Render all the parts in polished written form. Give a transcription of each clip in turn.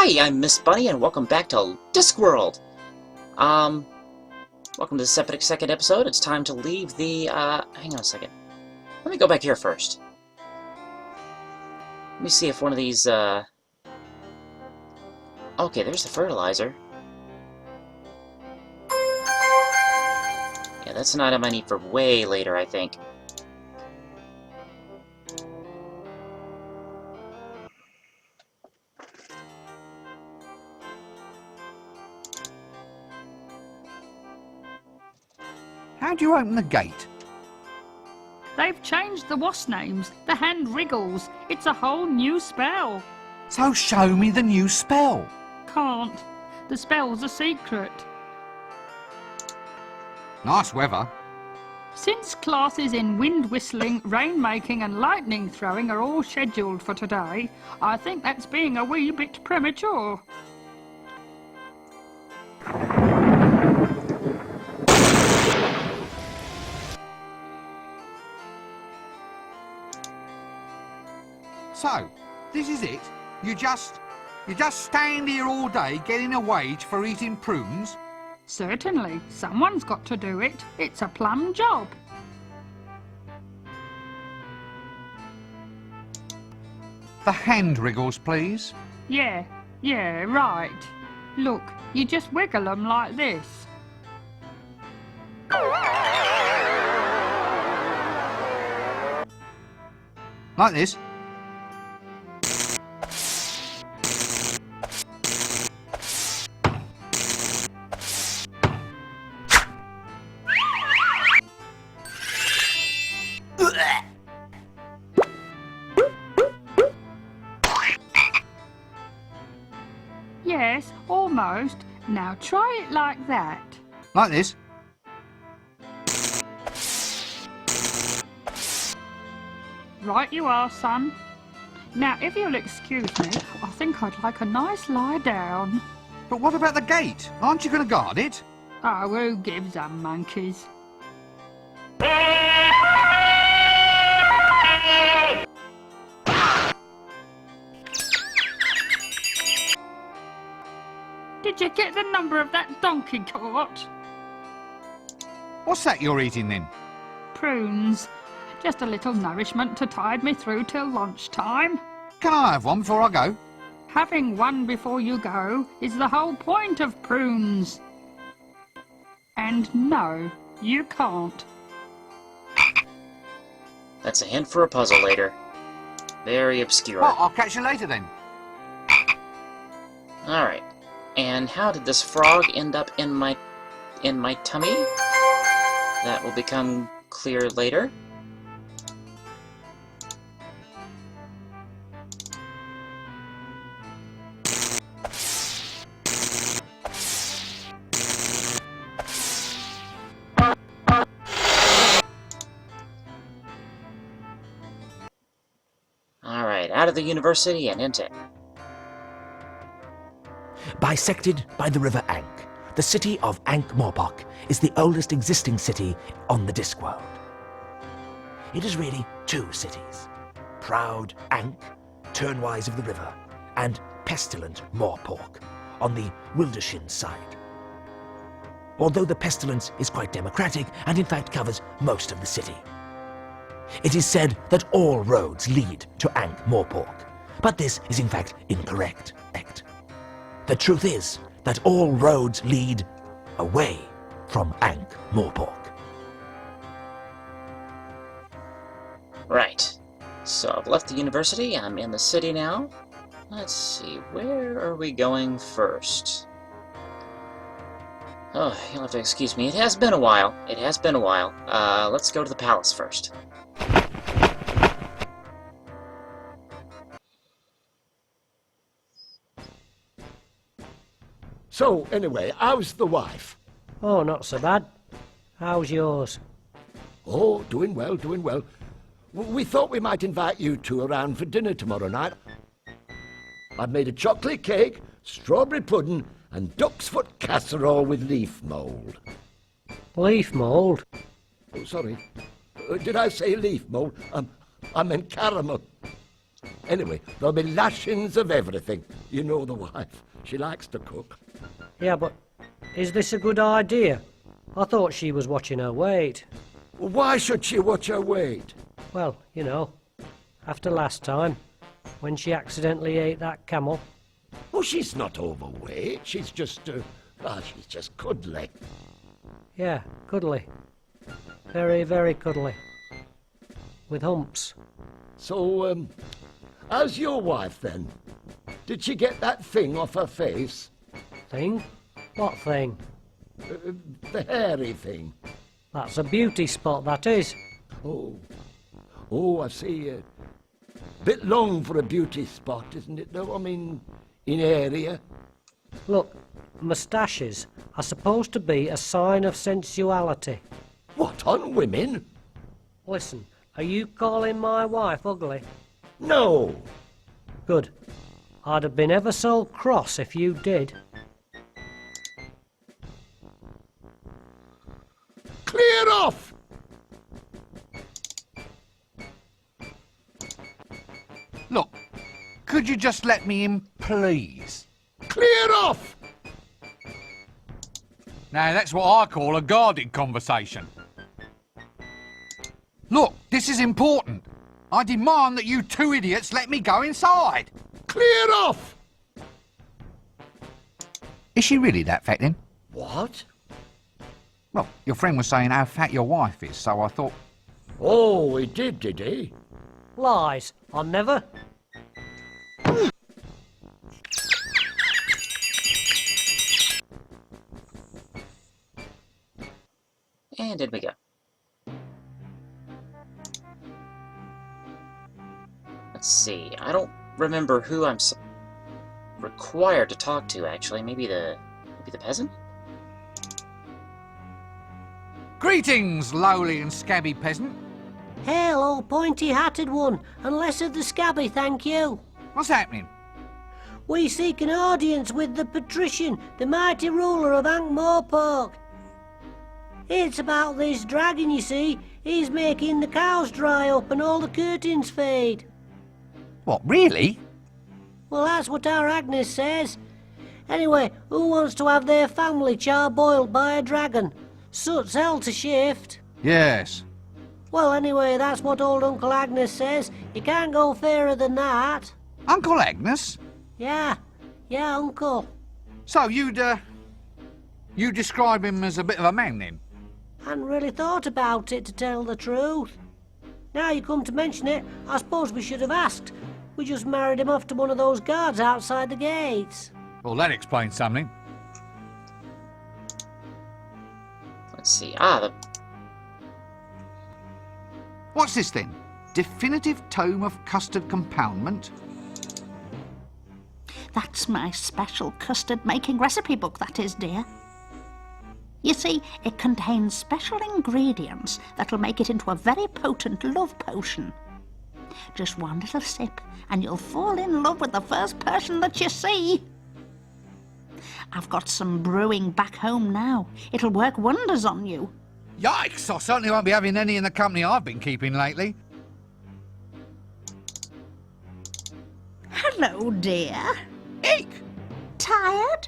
Hi, I'm Miss Bunny, and welcome back to Discworld. Welcome to this epic second episode. It's time to leave the, hang on a second. Let me go back here first. Let me see if one of these, okay, there's the fertilizer. Yeah, that's an item I need for way later, I think. How do you open the gate? They've changed the wasp names. The hand wriggles. It's a whole new spell. So show me the new spell. Can't. The spell's a secret. Nice weather. Since classes in wind whistling, rain making and lightning throwing are all scheduled for today, I think that's being a wee bit premature. So, this is it? You just stand here all day getting a wage for eating prunes? Certainly. Someone's got to do it. It's a plum job. The hand wriggles, please. Yeah, right. Look, you just wiggle 'em like this. Like this? Yes, almost. Now try it like that. Like this? Right you are, son. Now, if you'll excuse me, I think I'd like a nice lie down. But what about the gate? Aren't you going to guard it? Oh, who gives a monkeys? Did you get the number of that donkey cart? What's that you're eating then? Prunes. Just a little nourishment to tide me through till lunchtime. Can I have one before I go? Having one before you go is the whole point of prunes. And no, you can't. That's a hint for a puzzle later. Very obscure. Well, I'll catch you later then. Alright. And how did this frog end up in my tummy? That will become clear later. Alright, out of the university and into... Bisected by the river Ankh, the city of Angmarbak is the oldest existing city on the Discworld. It is really two cities, proud Ankh, turnwise of the river, and pestilent Morpork on the Wildershin side. Although the pestilence is quite democratic and in fact covers most of the city. It is said that all roads lead to Angmarbak, but this is in fact incorrect. The truth is that all roads lead away from Angmarbak. Right. So I've left the university, I'm in the city now. Let's see, where are we going first? Oh, you'll have to excuse me, it has been a while. Let's go to the palace first. So, anyway, how's the wife? Oh, not so bad. How's yours? Oh, doing well, doing well. We thought we might invite you two around for dinner tomorrow night. I've made a chocolate cake, strawberry pudding, and duck's foot casserole with leaf mould. Leaf mould? Oh, sorry. Did I say leaf mould? I meant caramel. Anyway, there'll be lashings of everything. You know the wife. She likes to cook. Yeah, but is this a good idea? I thought she was watching her weight. Why should she watch her weight? Well, you know, after last time, when she accidentally ate that camel. Oh, she's not overweight. She's just, she's just cuddly. Yeah, cuddly. Very, very cuddly. With humps. So, how's your wife then? Did she get that thing off her face? Thing? What thing? The hairy thing. That's a beauty spot, that is. Oh, I see. Bit long for a beauty spot, isn't it, though? I mean, in area. Look, moustaches are supposed to be a sign of sensuality. What, on women? Listen, are you calling my wife ugly? No. Good. I'd have been ever so cross if you did. Clear off! Look, could you just let me in, please? Clear off! Now, that's what I call a guarded conversation. Look, this is important. I demand that you two idiots let me go inside. Clear off! Is she really that fat then? What? Well, your friend was saying how fat your wife is, so I thought... Oh, he did he? Lies. I never. And in we go. Let's see. I don't remember who I'm required to talk to, actually. Maybe the peasant? Greetings, lowly and scabby peasant. Hail, old pointy-hatted one, and less of the scabby, thank you. What's happening? We seek an audience with the patrician, the mighty ruler of Angmarbak. It's about this dragon, you see. He's making the cows dry up and all the curtains fade. What, really? Well, that's what our Agnes says. Anyway, who wants to have their family char-boiled by a dragon? Soot's hell to shift. Yes. Well, anyway, that's what old Uncle Agnes says. You can't go fairer than that. Uncle Agnes? Yeah, Uncle. So you describe him as a bit of a man, then? Hadn't really thought about it, to tell the truth. Now you come to mention it, I suppose we should have asked. We just married him off to one of those guards outside the gates. Well, that explains something. Let's see. What's this, then? Definitive Tome of Custard Compoundment? That's my special custard-making recipe book, that is, dear. You see, it contains special ingredients that'll make it into a very potent love potion. Just one little sip, and you'll fall in love with the first person that you see. I've got some brewing back home now. It'll work wonders on you. Yikes! I certainly won't be having any in the company I've been keeping lately. Hello, dear. Eek! Tired?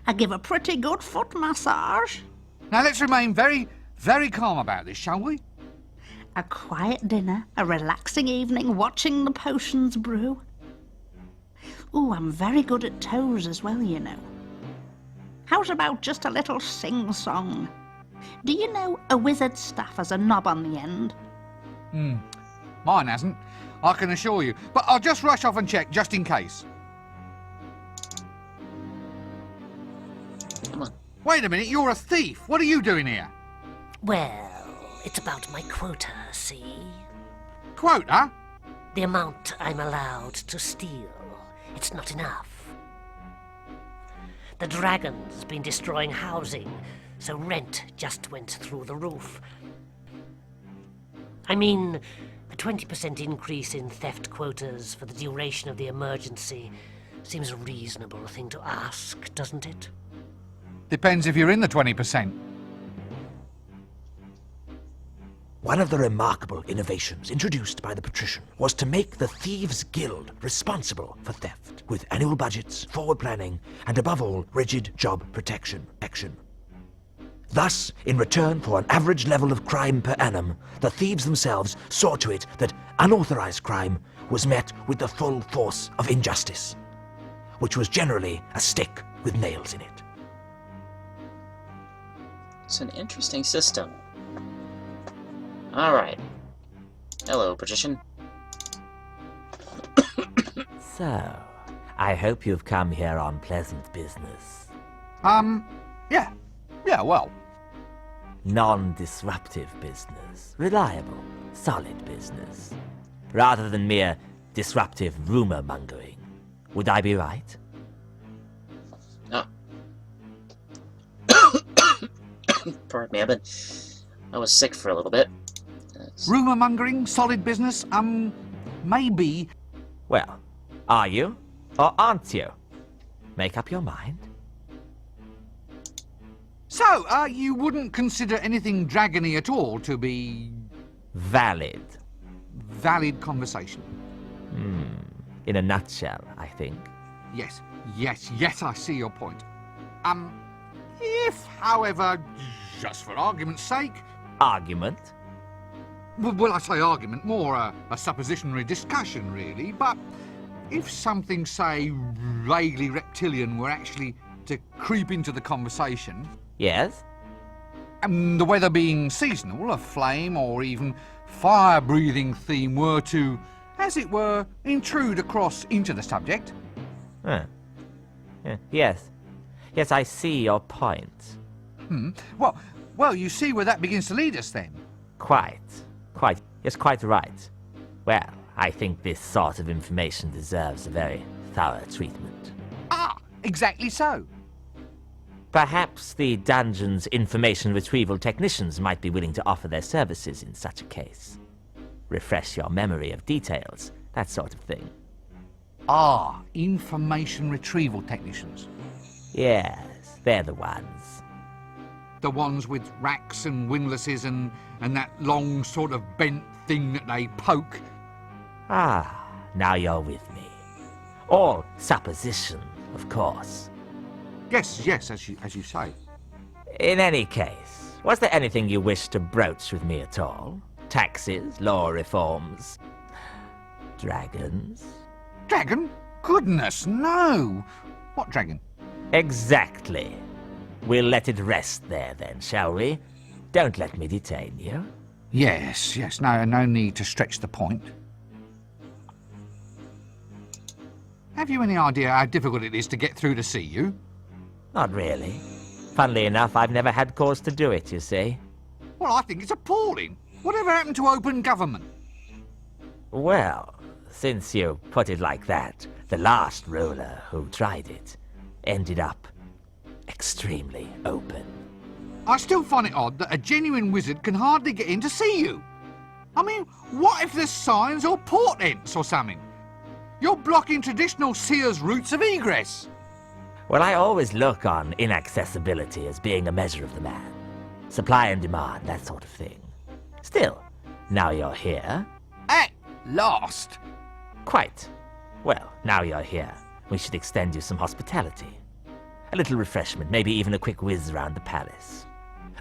I give a pretty good foot massage. Now let's remain very, very calm about this, shall we? A quiet dinner, a relaxing evening watching the potions brew. Ooh, I'm very good at toes as well, you know. How's about just a little sing-song? Do you know a wizard's staff has a knob on the end? Mine hasn't, I can assure you. But I'll just rush off and check, just in case. Come on. Wait a minute, you're a thief. What are you doing here? Well, it's about my quota, see? Quota? The amount I'm allowed to steal. It's not enough. The dragon's been destroying housing, so rent just went through the roof. I mean, a 20% increase in theft quotas for the duration of the emergency seems a reasonable thing to ask, doesn't it? Depends if you're in the 20%. One of the remarkable innovations introduced by the patrician was to make the Thieves Guild responsible for theft, with annual budgets, forward planning, and above all, rigid job protection. Thus, in return for an average level of crime per annum, the thieves themselves saw to it that unauthorized crime was met with the full force of injustice, which was generally a stick with nails in it. It's an interesting system. Alright. Hello, patrician. So, I hope you've come here on pleasant business. Yeah. Yeah, well. Non-disruptive business. Reliable, solid business. Rather than mere disruptive rumor-mongering. Would I be right? Oh. Pardon me, I was sick for a little bit. Rumour mongering, solid business, maybe. Well, are you? Or aren't you? Make up your mind. So, you wouldn't consider anything dragony at all to be Valid. valid conversation? In a nutshell, I think. Yes, I see your point. If, however, just for argument's sake... Argument? Well, I say argument, more a suppositionary discussion, really, but if something, say, vaguely reptilian were actually to creep into the conversation... Yes? The weather being seasonal, a flame or even fire-breathing theme were to, as it were, intrude across into the subject. Yes. Yes, I see your point. Well, you see where that begins to lead us, then. Quite. Yes, quite right. Well, I think this sort of information deserves a very thorough treatment. Ah, exactly so. Perhaps the dungeon's information retrieval technicians might be willing to offer their services in such a case. Refresh your memory of details, that sort of thing. Ah, information retrieval technicians. Yes, they're the ones. The ones with racks and windlasses and that long sort of bent thing that they poke. Ah, now you're with me. All supposition, of course. Yes, as you say. In any case, was there anything you wished to broach with me at all? Taxes, law reforms, dragons? Dragon? Goodness, no! What dragon? Exactly. We'll let it rest there then, shall we? Don't let me detain you. Yes, no need to stretch the point. Have you any idea how difficult it is to get through to see you? Not really. Funnily enough, I've never had cause to do it, you see. Well, I think it's appalling. Whatever happened to open government? Well, since you put it like that, the last ruler who tried it ended up extremely open. I still find it odd that a genuine wizard can hardly get in to see you. I mean, what if there's signs or portents or something? You're blocking traditional seers' routes of egress. Well, I always look on inaccessibility as being a measure of the man. Supply and demand, that sort of thing. Still, now you're here. At last. Quite. Well, now you're here, we should extend you some hospitality. A little refreshment, maybe even a quick whiz around the palace.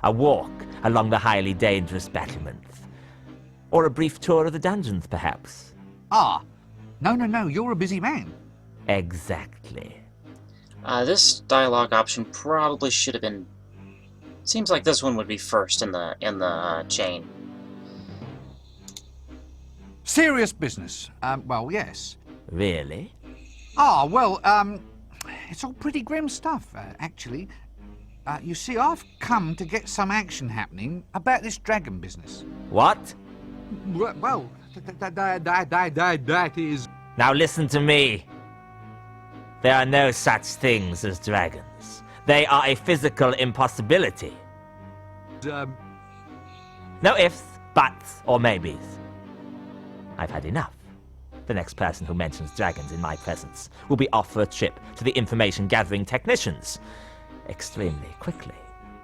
A walk along the highly dangerous battlements. Or a brief tour of the dungeons, perhaps. Ah, no, you're a busy man. Exactly. This dialogue option probably should have been... Seems like this one would be first in the chain. Serious business. Well, yes. Really? Ah, well, it's all pretty grim stuff, actually. You see, I've come to get some action happening about this dragon business. What? Well, that is... Now listen to me. There are no such things as dragons. They are a physical impossibility. No ifs, buts, or maybes. I've had enough. The next person who mentions dragons in my presence will be off for a trip to the information-gathering technicians. Extremely quickly.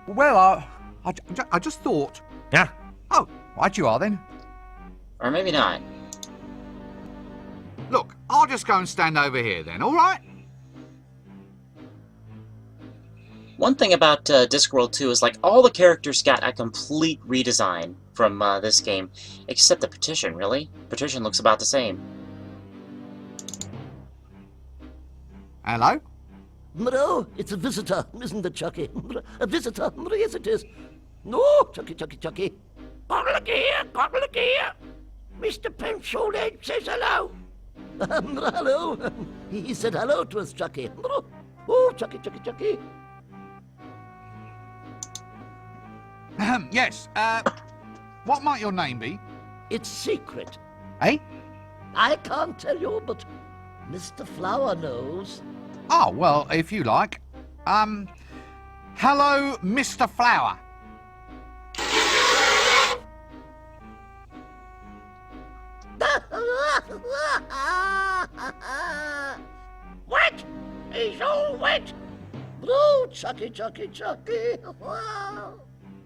Well, I just thought... Ah, Oh, Right you are then. Or maybe not. Look, I'll just go and stand over here then, alright? One thing about Discworld 2 is, like, all the characters got a complete redesign from this game, except the Petition, really. Petition looks about the same. Hello? No, it's a visitor, isn't it, Chucky? A visitor, yes it is. No, Chucky. Look here. Mr. Pencilhead says hello. Hello. He said hello to us, Chucky. Oh, Chucky. Yes, what might your name be? It's secret. Eh? I can't tell you, but Mr. Flower knows. Oh, well, if you like. Hello, Mr. Flower. Wet! He's all wet! Oh, Chucky.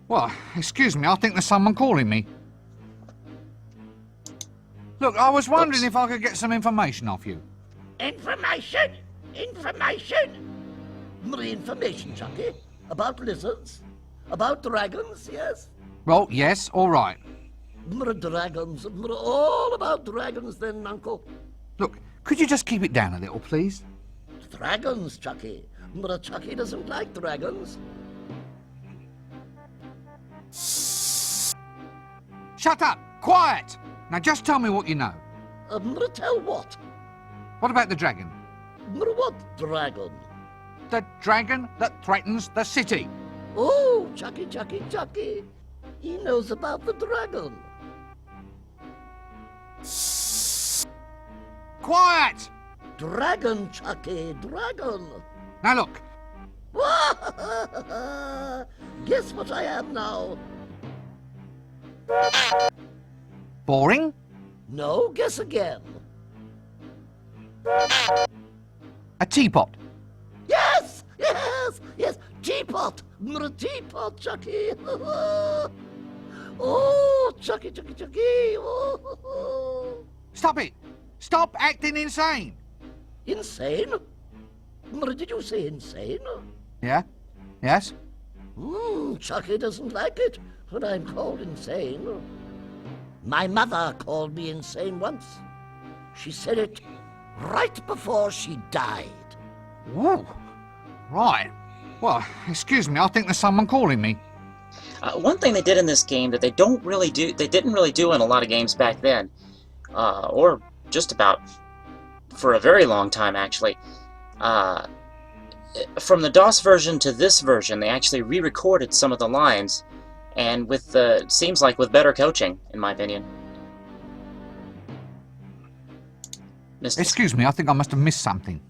Well, excuse me, I think there's someone calling me. Look, I was wondering if I could get some information off you. Information? Information, Chucky? About lizards? About dragons, yes? Well, yes, all right. Dragons. All about dragons then, Uncle. Look, could you just keep it down a little, please? Dragons, Chucky. Chucky doesn't like dragons. Shut up! Quiet! Now just tell me what you know. Tell what? What about the dragon? What dragon? The dragon that threatens the city. Oh, Chucky. He knows about the dragon. Quiet! Dragon, Chucky, dragon. Now look, Guess what I am now? boring? No, guess again. A teapot. Yes! Teapot! Teapot, Chucky! Oh, Chucky! Oh. Stop it! Stop acting insane! Insane? Did you say insane? Yeah? Yes? Chucky doesn't like it when I'm called insane. My mother called me insane once. She said it right before she died. Whoa! Right. Well, excuse me, I think there's someone calling me. One thing they did in this game that they didn't really do in a lot of games back then, or just about for a very long time actually, from the DOS version to this version, they actually re-recorded some of the lines, and with seems like with better coaching, in my opinion. Excuse me, I think I must have missed something.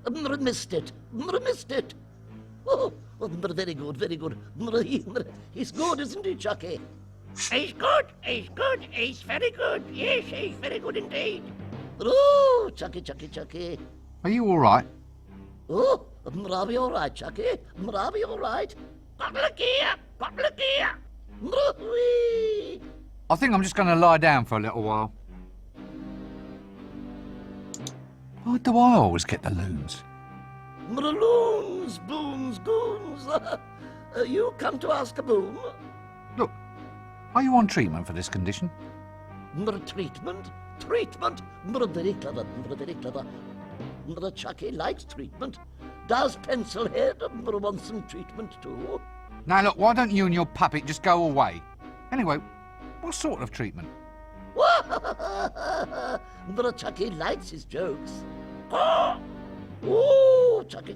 Missed it. Oh, very good. He's good, isn't he, Chucky? He's good. He's very good. Yes, he's very good indeed. Oh, Chucky. Are you all right? Oh, I'll be all right, Chucky. I'll be all right. Look here. I think I'm just going to lie down for a little while. Why do I always get the loons? Loons, boons, goons. You come to ask a boon? Look, are you on treatment for this condition? Treatment? Very clever. Chucky likes treatment. Does Pencilhead want some treatment too? Now look, why don't you and your puppet just go away? Anyway, what sort of treatment? Chucky likes his jokes. Oh, Chucky.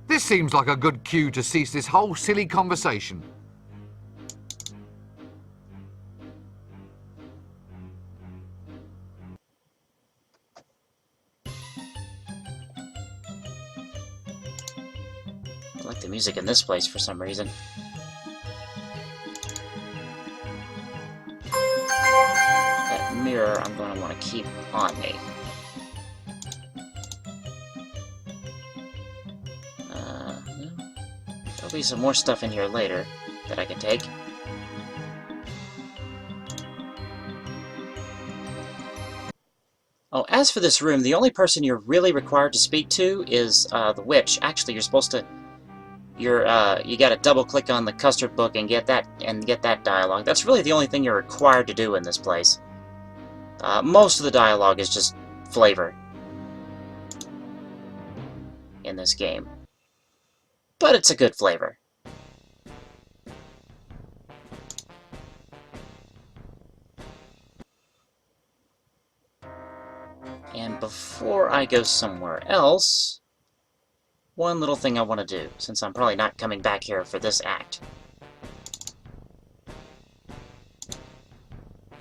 This seems like a good cue to cease this whole silly conversation. I like the music in this place for some reason. That mirror I'm going to want to keep on me. There'll be some more stuff in here later. that I can take. Oh, as for this room, the only person you're really required to speak to is the witch. Actually, you're supposed to... you gotta double-click on the custard book and get that dialogue. That's really the only thing you're required to do in this place. Most of the dialogue is just flavor in this game. But it's a good flavor. And before I go somewhere else, one little thing I want to do, since I'm probably not coming back here for this act.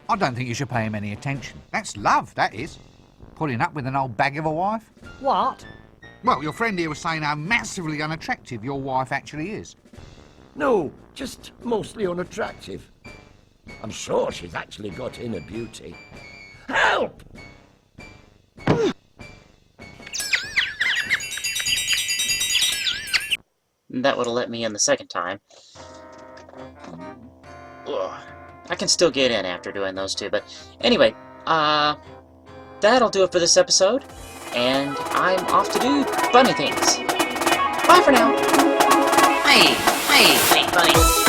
I don't think you should pay him any attention. That's love, that is. Putting up with an old bag of a wife. What? Well, your friend here was saying how massively unattractive your wife actually is. No, just mostly unattractive. I'm sure she's actually got inner beauty. Help! That would have let me in the second time. Ugh. I can still get in after doing those two, but anyway, that'll do it for this episode, and I'm off to do bunny things. Bye for now! Hey, buddy.